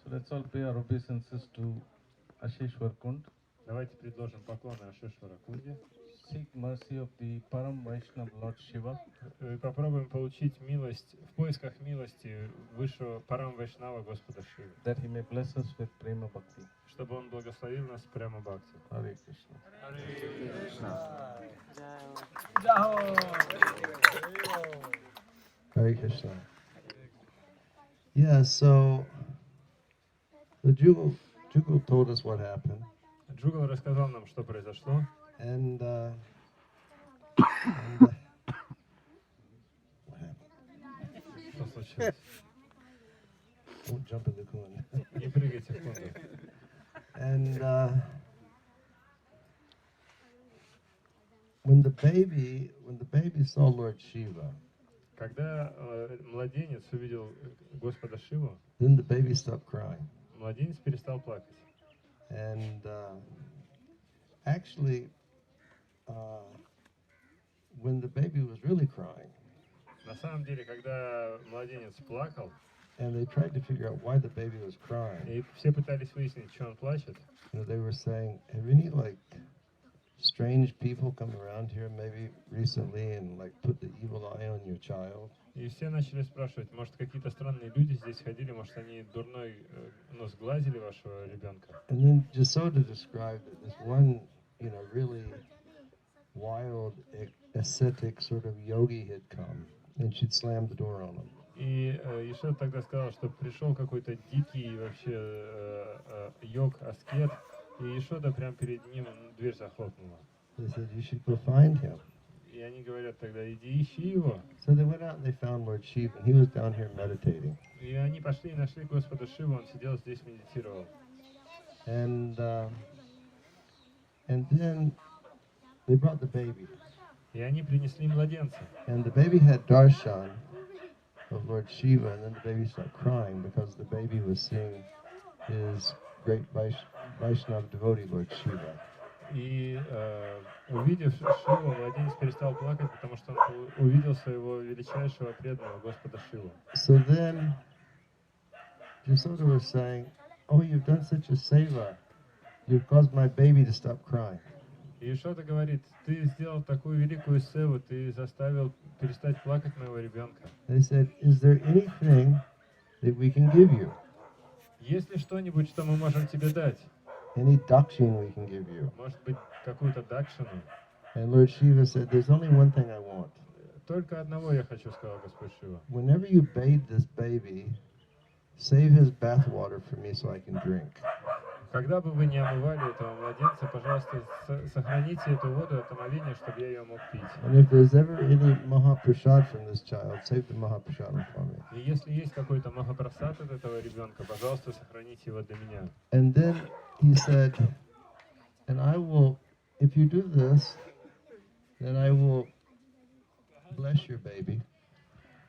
So let's all pay our obeisances to Asheshvara Kund. Давайте предложим поклоны Ашешвара Кунде. seek mercy of the Param Vaishnava Lord Shiva, Попробуем получить милость, в поисках милости высшего Парам Вайшнава Господа Шивы, that he may bless us with Prema Bhakti. чтобы он благословил нас прямо бхакти. Hare Krishna. Hare Krishna. Yeah, so the Jugal told us what happened. Джугал рассказал нам, что произошло. And what happened? Что случилось? Don't jump in the Kunda. Не прыгайте в Кунду. And when the baby saw Lord Shiva, Когда младенец увидел Господа Шиву, then the baby stopped crying. младенец перестал плакать. And actually, when the baby was really crying, На самом деле, когда младенец плакал, and they tried to figure out why the baby was crying, и все пытались выяснить, что он плачет, they were saying, have any strange people come around here maybe recently and put the evil eye on your child? и все начали спрашивать, может, какие-то странные люди здесь ходили, может, они дурной нос глазили вашего ребенка. And then Jasoda described that this one, really wild, ascetic sort of yogi had come, and she'd slammed the door on him. И Ишот тогда сказал, что пришел какой-то дикий вообще йог-аскет, и Ишода прямо перед ним дверь захлопнула. They said, you should go find him. И они говорят тогда, иди ищи его. So they went out and they found Lord Shiva, and he was down here meditating. И они пошли и нашли Господа Шиву, он сидел здесь, медитировал. And then they brought the baby. И они принесли младенца. And the baby had darshan of Lord Shiva, and then the baby started crying because the baby was seeing his great Vaishnava devotee, Lord Shiva. И увидев Шиву, младенец перестал плакать, потому что он увидел своего величайшего преданного Господа Шиву. So then Jasoda was saying, oh, you've done such a seva. You've caused my baby to stop crying. И Ишода говорит, ты сделал такую великую севу, ты заставил перестать плакать моего ребенка. They said, is there anything that we can give you? Есть ли что-нибудь, что мы можем тебе дать? Any dakshin we can give you? Может быть, какую-то дакшину? And Lord Shiva said, there's only one thing I want. Только одного я хочу, сказал Господь Шива. Whenever you bathe this baby, save his bath water for me so I can drink. Когда бы вы не омывали этого младенца, пожалуйста, сохраните эту воду от омовения, чтобы я ее мог пить. And if there's ever any Mahaprasad from this child, save the Mahaprasad for me. И если есть какой-то махапрасад от этого ребенка, пожалуйста, сохраните его для меня. And then he said, and I will, if you do this, then I will bless your baby,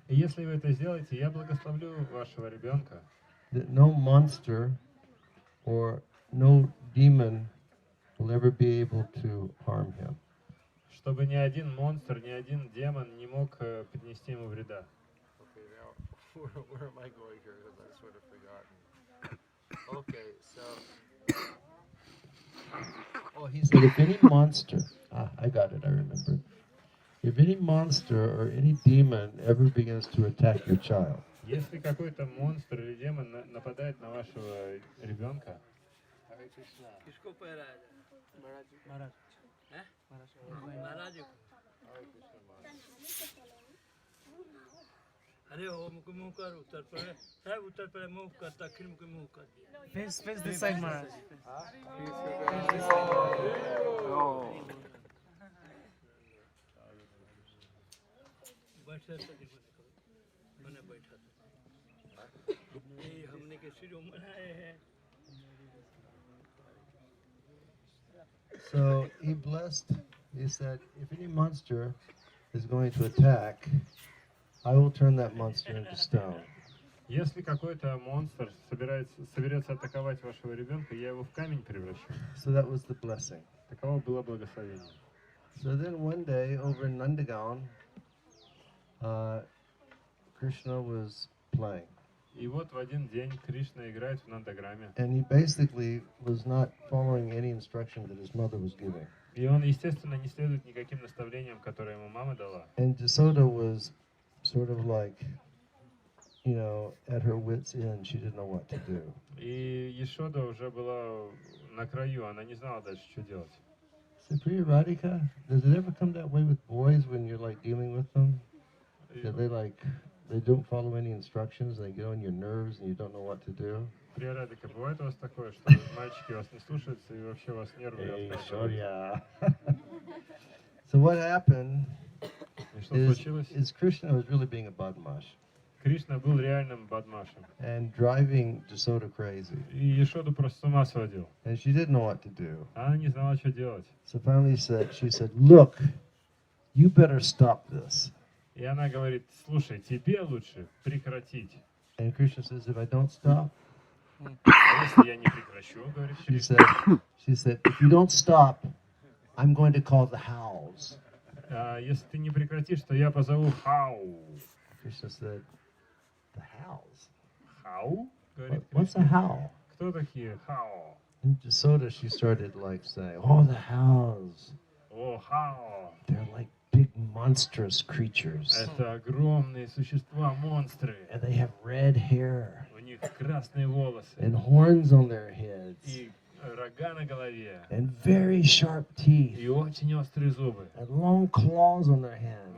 И если вы это сделаете, я благословлю вашего ребенка, that no monster or no demon will ever be able to harm him. чтобы ни один монстр, ни один демон не мог принести ему вреда. Okay, now where am I going here? Because I sort of forgotten. Okay, so Oh, he said, if any monster, I got it, I remember. If any monster or any demon ever begins to attack your child, Если какой-то монстр или демон нападает на вашего ребенка, अरे वो मुझे मुंह कर उत्तर पड़े साहब उत्तर पड़े मुंह कर दक्षिण मुझे मुंह कर दिया Face this side, Maharaj. बैठे तो देखो मैंने बैठा था ये हमने के सिरों मनाए हैं. so he blessed, he said, if any monster is going to attack, I will turn that monster into stone. если какой-то монстр соберется атаковать вашего ребенка, я его в камень превращу. So that was the blessing. Таково было благословение. So then one day over in Nandagaon, Krishna was playing. И вот в один день Кришна играет в Нандаграме. And he basically was not following any instruction that his mother was giving. И он, естественно, не следует никаким наставлениям, которые ему мама дала. And Jasoda was sort of like, you know, at her wit's end. She didn't know what to do. И Ешода уже была на краю, она не знала дальше, что делать. So, Priya Radhika, does it ever come that way with boys when you're like dealing with them? That they don't follow any instructions, they get on your nerves and you don't know what to do? Приорадика, бывает у вас такое, что мальчики вас не слушаются и вообще у вас нервы? Hey, Shorya. So what happened И что случилось? is Krishna was really being a badmash Кришна был реальным бадмашем. and driving Jasoda crazy. И Ешоду просто с ума сводил. And she didn't know what to do. Она не знала, что делать. So finally she said, look, you better stop this. И она говорит, слушай, тебе лучше прекратить. And Krishna says, if I don't stop, А если я не прекращу, говорит she Кришна, said, if you don't stop, I'm going to call the howls. если ты не прекратишь, то я позову Хау. Krishna said, the howls? Хау? Говорит What's a Кришна. howl? Кто такие Хау? In Jasoda, she started like saying, oh, the howls. О, Хау. They're like big monstrous creatures. Это огромные существа, монстры. And they have red hair У них красные волосы and horns on their heads и рога на голове and very sharp teeth и очень острые зубы, and long claws on their hands.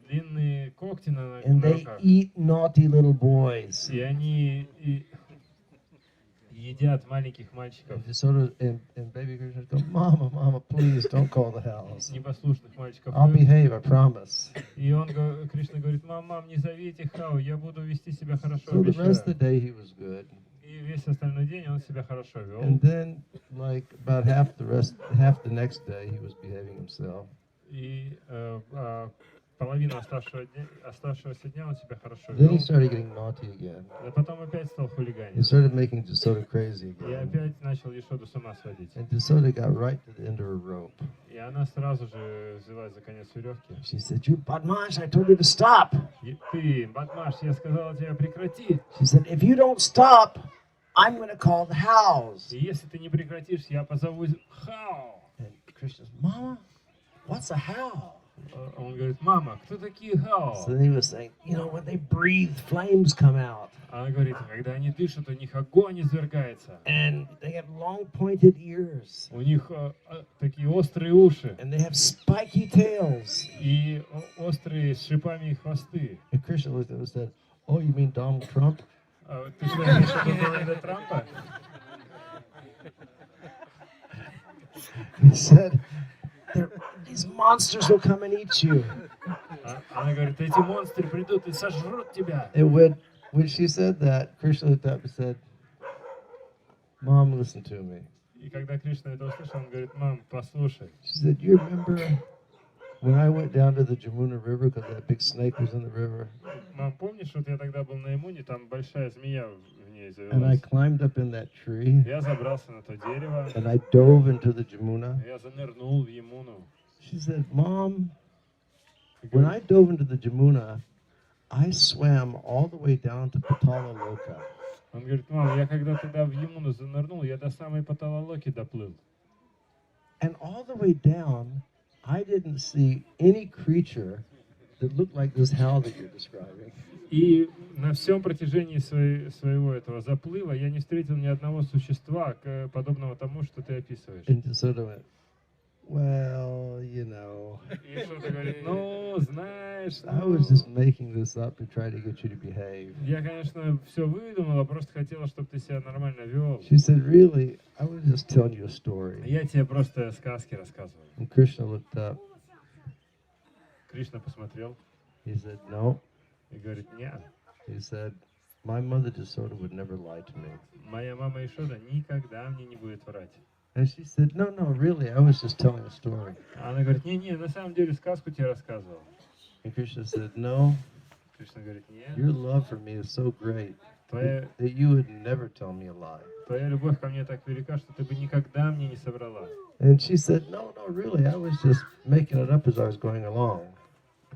длинные когти на And they руках. eat naughty little boys. И они едят маленьких мальчиков, And Jasoda and baby Krishna go, Mama, Mama, please don't call the howls. непослушных мальчиков. I'll behave, I promise. И он, Кришна говорит, мам, не зовите Хау, я буду вести себя хорошо, So the rest of the обещаю. day he was good. И весь остальной день он себя хорошо вел. And then, like, about half the next day, he was behaving himself. И половину оставшегося дня он себя хорошо Then he вел. started getting naughty again. А потом опять стал He хулиганить. started making Jasoda crazy И again. опять начал Ешоду с ума сводить. And Jasoda got right to the end of her rope. И она сразу же взялась за конец веревки. She said, you badmash, I told you to stop. И ты, Бадмаш, я сказала тебе прекрати. She said, if you don't stop, I'm going to call the howls. И если ты не прекратишь, я позову Хау. And Krishna said, Mama, what's a howl? Он говорит, мама, кто такие Хау? So then he was saying, you know, when they breathe, flames come out. Она говорит, когда они дышат, у них огонь извергается. And they have long pointed ears. У них такие острые уши And they have spiky tails. и острые с шипами хвосты. And Krishna looked at him and said, oh, you mean Donald Trump? Ты что, имеешь в виду Дональда Трампа? He said, these monsters will come and eat you. Она говорит, эти монстры придут и сожрут тебя. And when she said that, Krishna looked up and said, Mom, listen to me. И когда Кришна это услышал, он говорит, мам, послушай. She said, you remember when I went down to the Yamuna River because that big snake was in the river? Мам, помнишь, вот я тогда был на Ямуне, там большая змея в ней And I завелась. climbed up in that tree Я забрался на то дерево, and I dove into the Yamuna. я занырнул в Ямуну. She said, Mom, И when говорит, I dove into the Yamuna, I swam all the way down to Patala Loka. Он говорит, мам, я когда туда в Ямуну занырнул, я до самой Паталалоки доплыл. And all the way down, I didn't see any creature that looked like this howl that you're describing. И на всем протяжении своего этого заплыва я не встретил ни одного существа, подобного тому, что ты описываешь. And Jasoda went, well, you know, И что-то говорит, ну, знаешь, I was just making this up to try to get you to behave. я, конечно, все выдумала, просто хотела, чтобы ты себя нормально вел. She said, really, I was just telling you a story. Я тебе просто сказки рассказываю. And Krishna looked up. Кришна посмотрел He said, no. и говорит, нет, He said, my mother Jasoda would never lie to me. моя мама Ишода никогда мне не будет врать. And she said, no, really, I was just telling a story. Она говорит, не, на самом деле сказку тебе рассказывал. And Krishna said, no, Кришна говорит, нет, your love for me is so great твоя that you would never tell me a lie. любовь ко мне так велика, что ты бы никогда мне не соврала. And she said, no, really, I was just making it up as I was going along.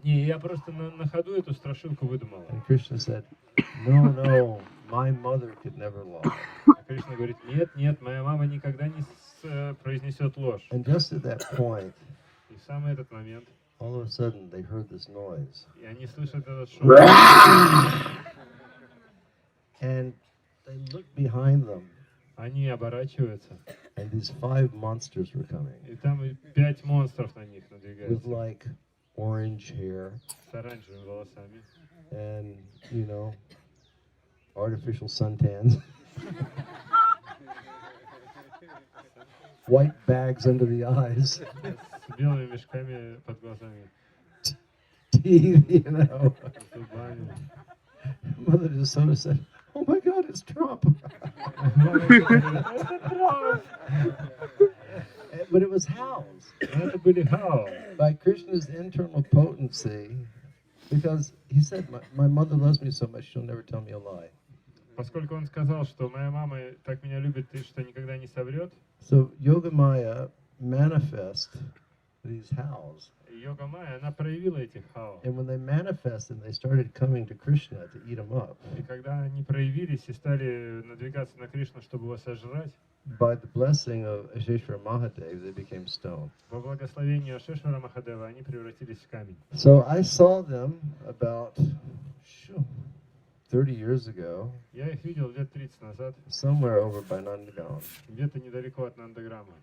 Не, я просто на ходу эту страшилку выдумала. And Krishna said, no, my mother could never lie. Кришна говорит, нет, нет, моя мама никогда не произнесет ложь. And just at that point, И в самый этот момент, all of a sudden, they heard this noise. и они слышат этот шум. And they looked behind them, Они оборачиваются, and these 5 monsters were coming и там 5 monстров на них with надвигаются. like orange hair С оранжевыми волосами. and, you know, artificial suntans. White bags under the eyes. С белыми мешками под глазами. Teeth, you know. Зубами. Mother just sort of said, "Oh my God, it's Trump." But it was howls Это были хао. by Krishna's internal potency, because he said, my mother loves me so much, she'll never tell me a lie. Поскольку он сказал, что моя мама так меня любит, что никогда не соврет, So Yogamaya manifest these howls. Йога Майя, она проявила этих хао. And when they manifested, they started coming to Krishna to eat him up. И когда они проявились и стали надвигаться на Кришну, чтобы его сожрать, By the blessing of Asheshvara Mahadev, they became stone. по благословению Ашешвара Махадева они превратились в камень. So I saw them about 30 years ago, Я их видел лет 30 назад, somewhere over by Nandagaon. где-то недалеко от Нандаграма.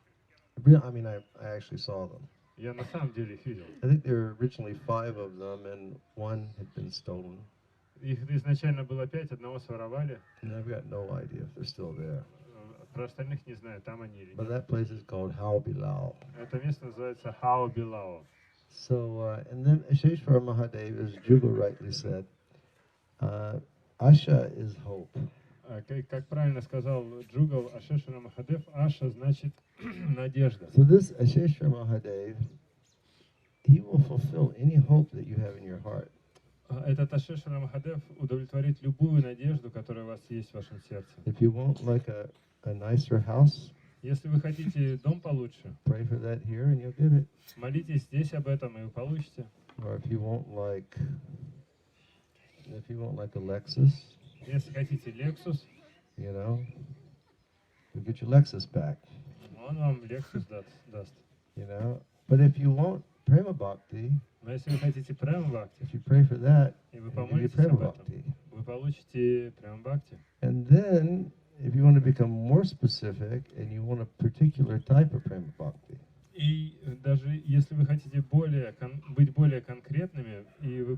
I mean, I actually saw them. Я на самом деле их видел. I think there were originally 5 of them, and 1 had been stolen. Их изначально было 5, одного своровали. And I've got no idea if they're still there. Про остальных не знаю, там они или But нет. that place is called Hao Bilao. Это место называется Хао Билао. So, and then Asheshvara Mahadev, as Jugal rightly said, Asha is hope. Как правильно сказал Джугал, Ашешвара Махадев, Аша значит надежда. So this Asheshvara Mahadev, he will fulfill any hope that you have in your heart. Этот Ашешвара Махадев удовлетворит любую надежду, которая у вас есть в вашем сердце. If you want like a nicer house, Если вы хотите дом получше, pray for that here and you'll get it. молитесь здесь об этом, и вы получите. Or if you want like a Lexus, Если хотите Lexus, you know, you'll get your Lexus back, он вам Lexus даст. you know. But if you want Prema Bhakti, Но если вы хотите Према Бхакти, if you pray for that, и вы he'll give you помолитесь Prema об этом, Bhakti. вы получите Према Бхакти. And then, if you want to become more specific and you want a particular type of Prema Bhakti, И даже если вы хотите быть более конкретными, и вы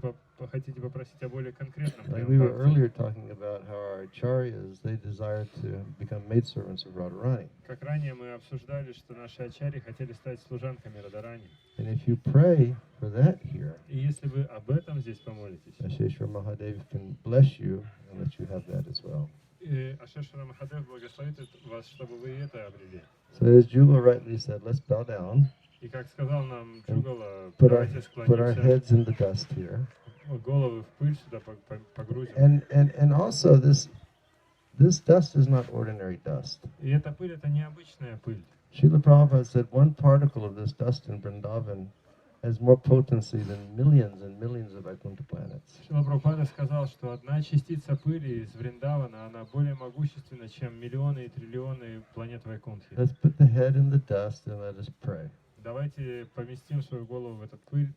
хотите попросить о более конкретном like Према we were Бхакти, earlier talking about how our acharyas, they desire to become maidservants of Radharani. как ранее мы обсуждали, что наши ачарьи хотели стать служанками Радарани. And if you pray for that here, И если вы об этом здесь помолитесь, Asheshvara Mahadev can bless you and let you have that as well. и Ашешвара Махадев благословит вас, чтобы вы это обрели. So as Jugal rightly said, let's bow down, И как сказал нам Джугала, put давайте our склонимся, heads in the dust here. головы в пыль сюда погрузим. And also this dust is not ordinary dust. И эта пыль — это необычная пыль. Srila Prabhupada said one particle of this dust in Vrindavan has more potency than millions and millions of Vaikuntha planets. Шрила Прабхупада сказал, что одна частица пыли из Вриндавана, она более могущественна, чем миллионы и триллионы планет Вайкунтхи. Let's put the head in the dust and let us pray. Давайте поместим свою голову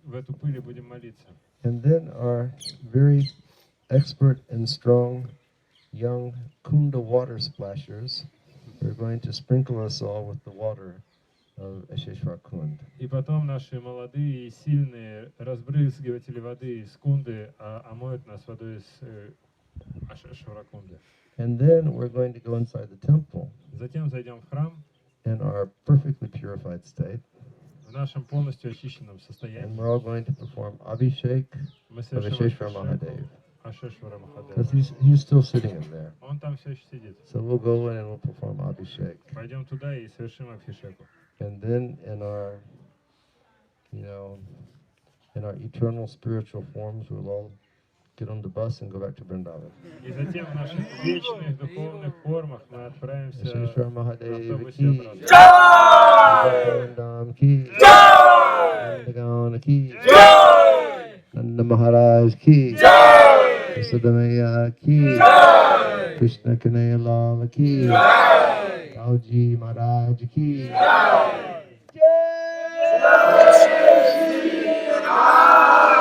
в эту пыль и будем молиться. And then our very expert and strong young Kunda water splashers are going to sprinkle us all with the water of Asheshvara Kund. И потом наши молодые и сильные разбрызгиватели воды из Кунды омоют нас водой из Ашешвара Кунды. And then we're going to go inside the temple Затем зайдем в храм in our perfectly purified state, в нашем полностью очищенном and состоянии. we're all going to perform Abhishek Мы of совершим Asheshvara Абхишеку Mahadev, Ашешвара because Махадева. he's still sitting in there. Он там все еще сидит. So we'll go in and we'll perform Abhishek. Пойдем туда и совершим Абхишеку. And then in our, in our eternal spiritual forms, we'll all get on the bus and go back to Vrindavan. И затем в наших вечных духовных формах мы отправимся Asheshvara на Mahadev автобусе ki, обратно. Vrindam ki, Nandagaon ki, Nanda Maharaj ki, Siddhamaya ki, Krishna Kanaya Lal ki Jai. Ji Maharaj ki Jai. Jai Shri Radha